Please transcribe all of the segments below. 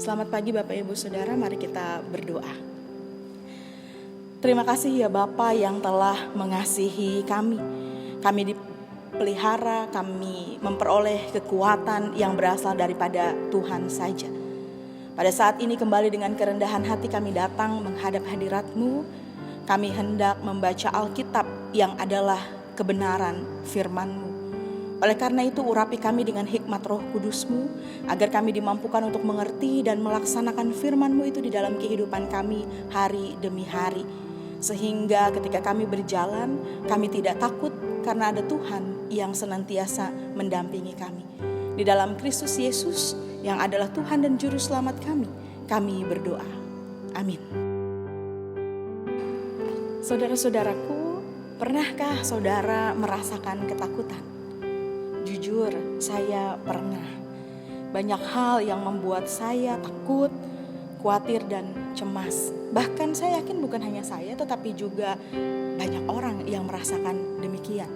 Selamat pagi Bapak Ibu Saudara, mari kita berdoa. Terima kasih ya Bapa yang telah mengasihi kami. Kami dipelihara, kami memperoleh kekuatan yang berasal daripada Tuhan saja. Pada saat ini kembali dengan kerendahan hati kami datang menghadap hadirat-Mu. Kami hendak membaca Alkitab yang adalah kebenaran firman-Mu. Oleh karena itu urapi kami dengan hikmat Roh Kudus-Mu, agar kami dimampukan untuk mengerti dan melaksanakan firman-Mu itu di dalam kehidupan kami hari demi hari. Sehingga ketika kami berjalan, kami tidak takut karena ada Tuhan yang senantiasa mendampingi kami. Di dalam Kristus Yesus yang adalah Tuhan dan Juru Selamat kami berdoa. Amin. Saudara-saudaraku, pernahkah saudara merasakan ketakutan? Jujur, saya pernah. Banyak hal yang membuat saya takut, khawatir dan cemas. Bahkan saya yakin bukan hanya saya, tetapi juga banyak orang yang merasakan demikian.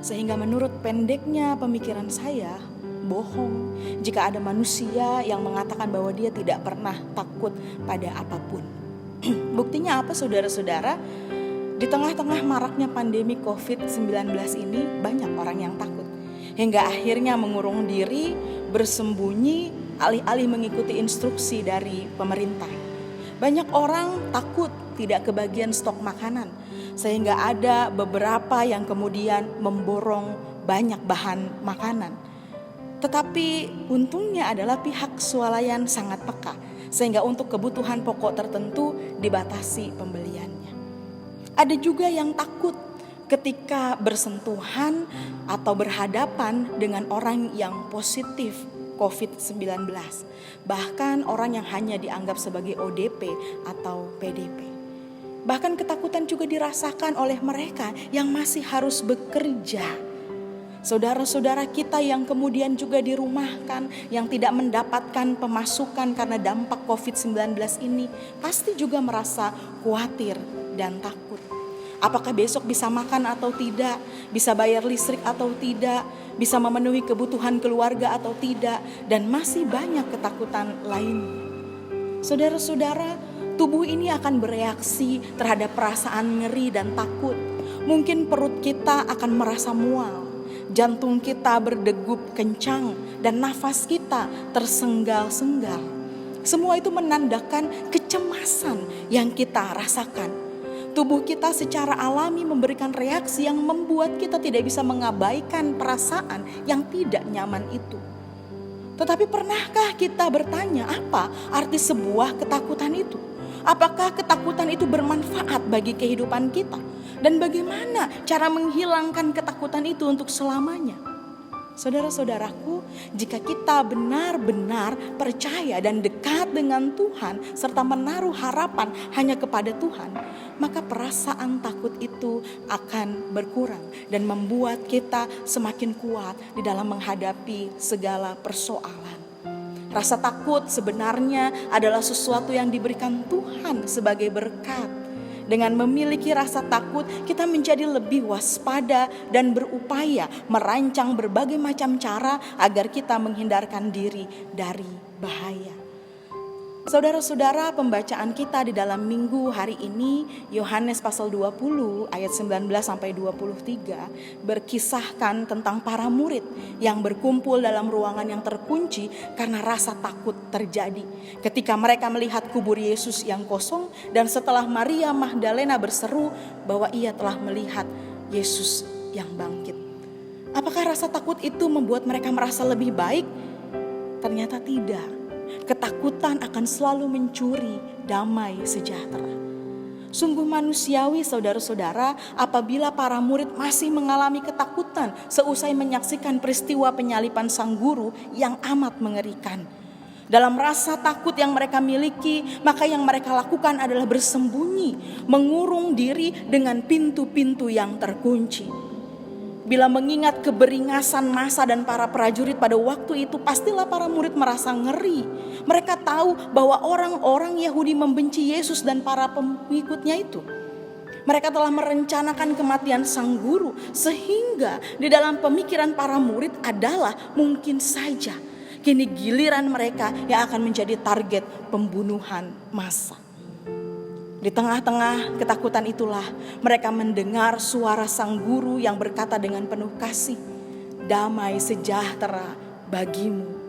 Sehingga menurut pendeknya pemikiran saya, bohong jika ada manusia yang mengatakan bahwa dia tidak pernah takut pada apapun. Buktinya apa saudara-saudara? Di tengah-tengah maraknya pandemi COVID-19 ini banyak orang yang takut. Hingga akhirnya mengurung diri, bersembunyi, alih-alih mengikuti instruksi dari pemerintah. Banyak orang takut tidak kebagian stok makanan, sehingga ada beberapa yang kemudian memborong banyak bahan makanan. Tetapi untungnya adalah pihak swalayan sangat peka, sehingga untuk kebutuhan pokok tertentu dibatasi pembeliannya. Ada juga yang takut ketika bersentuhan atau berhadapan dengan orang yang positif COVID-19. Bahkan orang yang hanya dianggap sebagai ODP atau PDP. Bahkan ketakutan juga dirasakan oleh mereka yang masih harus bekerja. Saudara-saudara kita yang kemudian juga dirumahkan, yang tidak mendapatkan pemasukan karena dampak COVID-19 ini, pasti juga merasa khawatir dan takut. Apakah besok bisa makan atau tidak, bisa bayar listrik atau tidak, bisa memenuhi kebutuhan keluarga atau tidak, dan masih banyak ketakutan lain. Saudara-saudara, tubuh ini akan bereaksi terhadap perasaan ngeri dan takut. Mungkin perut kita akan merasa mual, jantung kita berdegup kencang, dan nafas kita tersenggal-senggal. Semua itu menandakan kecemasan yang kita rasakan. Tubuh kita secara alami memberikan reaksi yang membuat kita tidak bisa mengabaikan perasaan yang tidak nyaman itu. Tetapi pernahkah kita bertanya apa arti sebuah ketakutan itu? Apakah ketakutan itu bermanfaat bagi kehidupan kita? Dan bagaimana cara menghilangkan ketakutan itu untuk selamanya? Saudara-saudaraku, jika kita benar-benar percaya dan dekat dengan Tuhan serta menaruh harapan hanya kepada Tuhan, maka perasaan takut itu akan berkurang dan membuat kita semakin kuat di dalam menghadapi segala persoalan. Rasa takut sebenarnya adalah sesuatu yang diberikan Tuhan sebagai berkat. Dengan memiliki rasa takut, kita menjadi lebih waspada dan berupaya merancang berbagai macam cara agar kita menghindarkan diri dari bahaya. Saudara-saudara, pembacaan kita di dalam minggu hari ini, Yohanes pasal 20 ayat 19 sampai 23, berkisahkan tentang para murid yang berkumpul dalam ruangan yang terkunci karena rasa takut terjadi. Ketika mereka melihat kubur Yesus yang kosong dan setelah Maria Magdalena berseru bahwa ia telah melihat Yesus yang bangkit. Apakah rasa takut itu membuat mereka merasa lebih baik? Ternyata tidak. Ketakutan akan selalu mencuri damai sejahtera. Sungguh manusiawi saudara-saudara apabila para murid masih mengalami ketakutan seusai menyaksikan peristiwa penyaliban sang guru yang amat mengerikan. Dalam rasa takut yang mereka miliki, maka yang mereka lakukan adalah bersembunyi, mengurung diri dengan pintu-pintu yang terkunci. Bila mengingat keberingasan masa dan para prajurit pada waktu itu, pastilah para murid merasa ngeri. Mereka tahu bahwa orang-orang Yahudi membenci Yesus dan para pengikutnya itu. Mereka telah merencanakan kematian sang guru, sehingga di dalam pemikiran para murid adalah mungkin saja kini giliran mereka yang akan menjadi target pembunuhan massal. Di tengah-tengah ketakutan itulah mereka mendengar suara sang guru yang berkata dengan penuh kasih, "Damai sejahtera bagimu."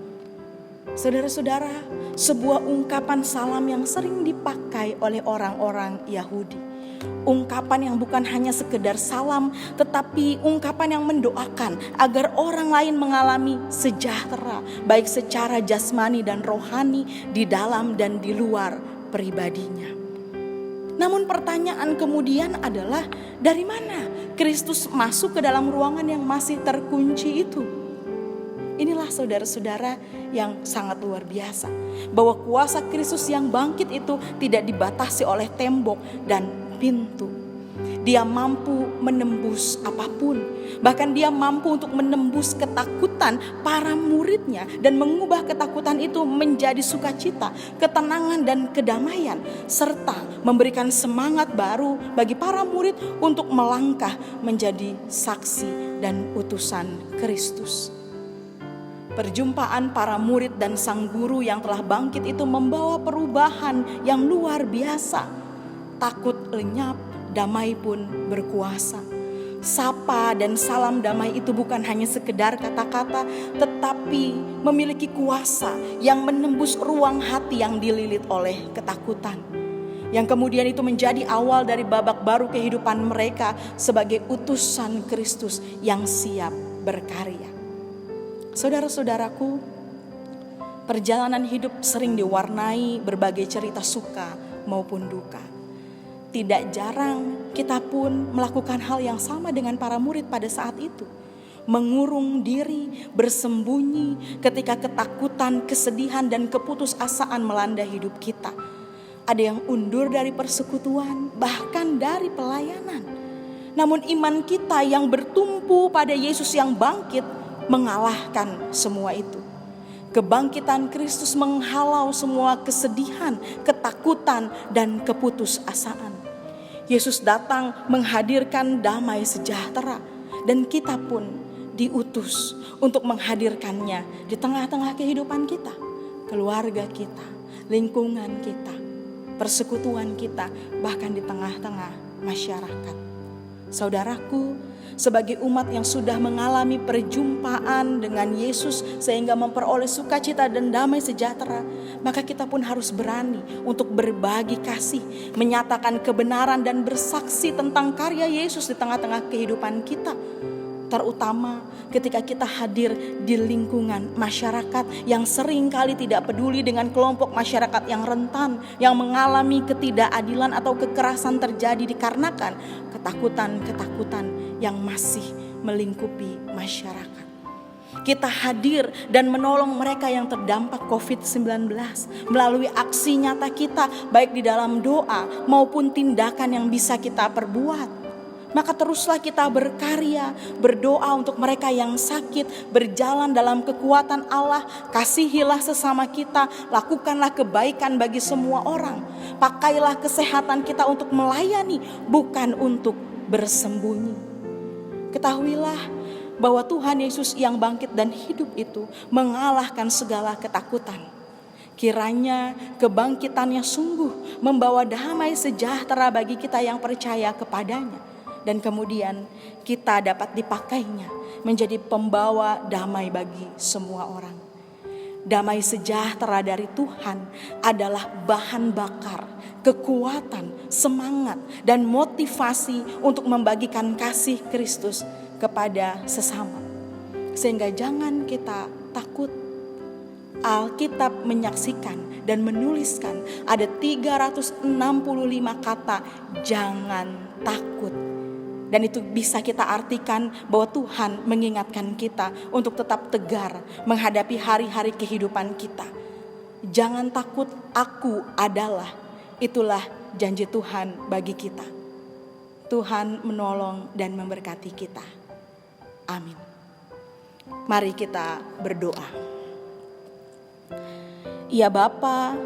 Saudara-saudara, sebuah ungkapan salam yang sering dipakai oleh orang-orang Yahudi. Ungkapan yang bukan hanya sekedar salam, tetapi ungkapan yang mendoakan agar orang lain mengalami sejahtera, baik secara jasmani dan rohani, di dalam dan di luar pribadinya. Namun pertanyaan kemudian adalah, dari mana Kristus masuk ke dalam ruangan yang masih terkunci itu? Inilah saudara-saudara yang sangat luar biasa, bahwa kuasa Kristus yang bangkit itu tidak dibatasi oleh tembok dan pintu. Dia mampu menembus apapun. Bahkan dia mampu untuk menembus ketakutan para muridnya dan mengubah ketakutan itu menjadi sukacita, ketenangan dan kedamaian, serta memberikan semangat baru bagi para murid untuk melangkah menjadi saksi dan utusan Kristus. Perjumpaan para murid dan sang guru yang telah bangkit itu membawa perubahan yang luar biasa. Takut lenyap, damai pun berkuasa. Sapa dan salam damai itu bukan hanya sekedar kata-kata, tetapi memiliki kuasa yang menembus ruang hati yang dililit oleh ketakutan. Yang kemudian itu menjadi awal dari babak baru kehidupan mereka sebagai utusan Kristus yang siap berkarya. Saudara-saudaraku, perjalanan hidup sering diwarnai berbagai cerita suka maupun duka. Tidak jarang kita pun melakukan hal yang sama dengan para murid pada saat itu. Mengurung diri, bersembunyi ketika ketakutan, kesedihan dan keputusasaan melanda hidup kita. Ada yang undur dari persekutuan, bahkan dari pelayanan. Namun iman kita yang bertumpu pada Yesus yang bangkit mengalahkan semua itu. Kebangkitan Kristus menghalau semua kesedihan, ketakutan, dan keputusasaan. Yesus datang menghadirkan damai sejahtera, dan kita pun diutus untuk menghadirkannya di tengah-tengah kehidupan kita, keluarga kita, lingkungan kita, persekutuan kita, bahkan di tengah-tengah masyarakat. Saudaraku, sebagai umat yang sudah mengalami perjumpaan dengan Yesus sehingga memperoleh sukacita dan damai sejahtera, maka kita pun harus berani untuk berbagi kasih, menyatakan kebenaran dan bersaksi tentang karya Yesus di tengah-tengah kehidupan kita. Terutama ketika kita hadir di lingkungan masyarakat yang sering kali tidak peduli dengan kelompok masyarakat yang rentan, yang mengalami ketidakadilan atau kekerasan terjadi dikarenakan ketakutan-ketakutan yang masih melingkupi masyarakat. Kita hadir dan menolong mereka yang terdampak COVID-19 melalui aksi nyata kita, baik di dalam doa maupun tindakan yang bisa kita perbuat. Maka teruslah kita berkarya, berdoa untuk mereka yang sakit, berjalan dalam kekuatan Allah, kasihilah sesama kita, lakukanlah kebaikan bagi semua orang. Pakailah kesehatan kita untuk melayani, bukan untuk bersembunyi. Ketahuilah bahwa Tuhan Yesus yang bangkit dan hidup itu mengalahkan segala ketakutan. Kiranya kebangkitannya sungguh membawa damai sejahtera bagi kita yang percaya kepadanya. Dan kemudian kita dapat dipakainya menjadi pembawa damai bagi semua orang. Damai sejahtera dari Tuhan adalah bahan bakar, kekuatan, semangat, dan motivasi untuk membagikan kasih Kristus kepada sesama. Sehingga jangan kita takut. Alkitab menyaksikan dan menuliskan ada 365 kata jangan takut. Dan itu bisa kita artikan bahwa Tuhan mengingatkan kita untuk tetap tegar menghadapi hari-hari kehidupan kita. Jangan takut, aku adalah. Itulah janji Tuhan bagi kita. Tuhan menolong dan memberkati kita. Amin. Mari kita berdoa. Ya Bapa,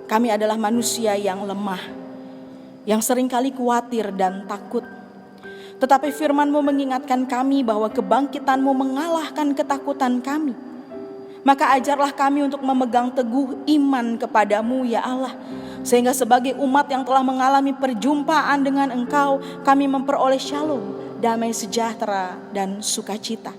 kami adalah manusia yang lemah, yang seringkali khawatir dan takut. Tetapi firman-Mu mengingatkan kami bahwa kebangkitan-Mu mengalahkan ketakutan kami. Maka ajarlah kami untuk memegang teguh iman kepadamu ya Allah. Sehingga sebagai umat yang telah mengalami perjumpaan dengan Engkau, kami memperoleh shalom, damai sejahtera dan sukacita.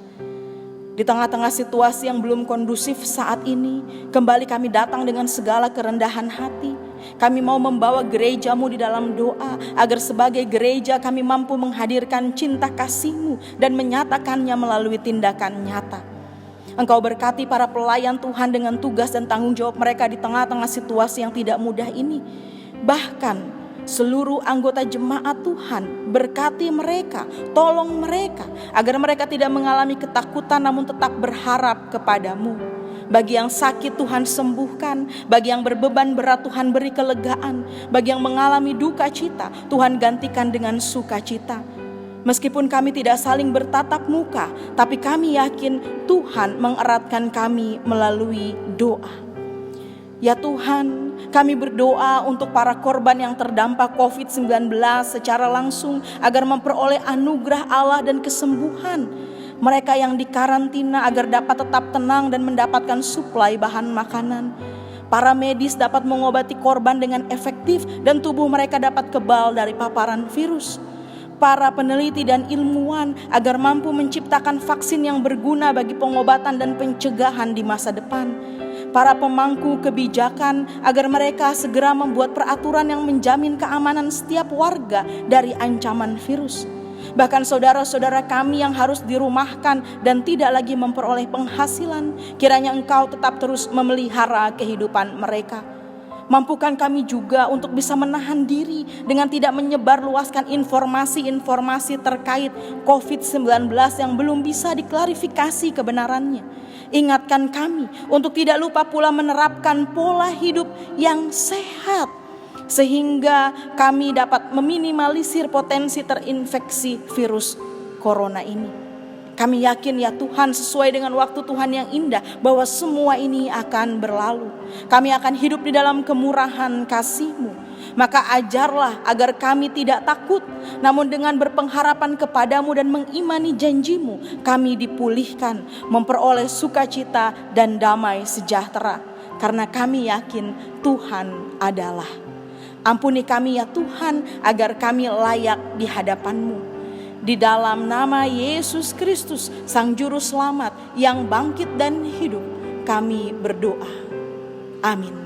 Di tengah-tengah situasi yang belum kondusif saat ini, kembali kami datang dengan segala kerendahan hati. Kami mau membawa gerejamu di dalam doa, agar sebagai gereja kami mampu menghadirkan cinta kasih-Mu dan menyatakannya melalui tindakan nyata. Engkau berkati para pelayan Tuhan dengan tugas dan tanggung jawab mereka di tengah-tengah situasi yang tidak mudah ini. Bahkan seluruh anggota jemaat Tuhan, berkati mereka, tolong mereka, agar mereka tidak mengalami ketakutan namun tetap berharap kepadamu. Bagi yang sakit Tuhan sembuhkan, bagi yang berbeban berat Tuhan beri kelegaan, bagi yang mengalami duka cita Tuhan gantikan dengan sukacita. Meskipun kami tidak saling bertatap muka, tapi kami yakin Tuhan mengeratkan kami melalui doa. Ya Tuhan, kami berdoa untuk para korban yang terdampak COVID-19 secara langsung, agar memperoleh anugerah Allah dan kesembuhan. Mereka yang dikarantina agar dapat tetap tenang dan mendapatkan suplai bahan makanan. Para medis dapat mengobati korban dengan efektif dan tubuh mereka dapat kebal dari paparan virus. Para peneliti dan ilmuwan agar mampu menciptakan vaksin yang berguna bagi pengobatan dan pencegahan di masa depan. Para pemangku kebijakan agar mereka segera membuat peraturan yang menjamin keamanan setiap warga dari ancaman virus. Bahkan saudara-saudara kami yang harus dirumahkan dan tidak lagi memperoleh penghasilan, kiranya Engkau tetap terus memelihara kehidupan mereka. Mampukan kami juga untuk bisa menahan diri dengan tidak menyebarluaskan informasi-informasi terkait COVID-19 yang belum bisa diklarifikasi kebenarannya. Ingatkan kami untuk tidak lupa pula menerapkan pola hidup yang sehat, sehingga kami dapat meminimalisir potensi terinfeksi virus corona ini. Kami yakin ya Tuhan, sesuai dengan waktu Tuhan yang indah, bahwa semua ini akan berlalu. Kami akan hidup di dalam kemurahan kasih-Mu. Maka ajarlah agar kami tidak takut, namun dengan berpengharapan kepadamu dan mengimani janji-Mu, kami dipulihkan, memperoleh sukacita dan damai sejahtera. Karena kami yakin Tuhan adalah. Ampuni kami ya Tuhan, agar kami layak di hadapan-Mu. Di dalam nama Yesus Kristus, Sang Juru Selamat yang bangkit dan hidup, kami berdoa. Amin.